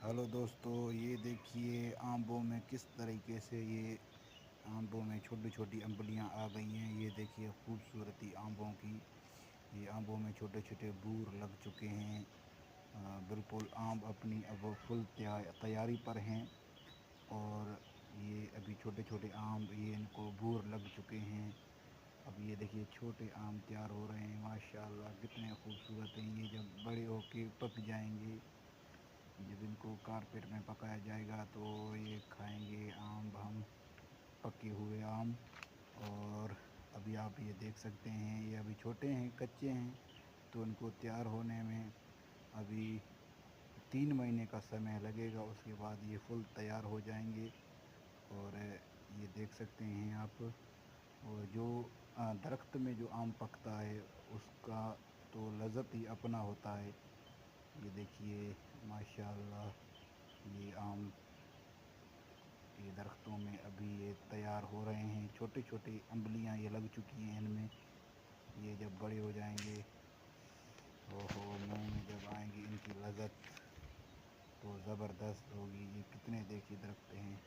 Hello दोस्तों, ये देखिए आम्बों में किस तरीके से ये आम्बों में छोटी छोटी अम्बलियां आ गई हैं। ये देखिए खूबसूरती आम्बों की। ये आम्बों में छोटे छोटे बूर लग चुके हैं। बिल्कुल आम अपनी अब फुल तैयारी पर हैं। और ये अभी छोटे छोटे आम, ये इनको बूर लग चुके हैं। अब ये देखिए छोटे आम तैयार हो रहे हैं। माशाल्लाह कितने खूबसूरत हैं। ये जब बड़े होके पक जाएंगे, जब इनको कारपेट में पकाया जाएगा तो ये खाएंगे आम हम, पके हुए आम। और अभी आप ये देख सकते हैं, ये अभी छोटे हैं, कच्चे हैं, तो इनको तैयार होने में अभी 3 महीने का समय लगेगा। उसके बाद ये फुल तैयार हो जाएंगे। और ये देख सकते हैं आप। और जो दरख्त में जो आम पकता है उसका तो लज़्ज़त ही अपना होता है। ये देखिए माशाल्लाह, ये आम ये दरख्तों में अभी ये तैयार हो रहे हैं। छोटे छोटे अम्बलियां ये लग चुकी हैं इनमें। ये जब बड़े हो जाएंगे, ओहो, मुंह में जब आएंगी इनकी लज़्ज़त तो ज़बरदस्त होगी। ये कितने देखिए दरख्त हैं।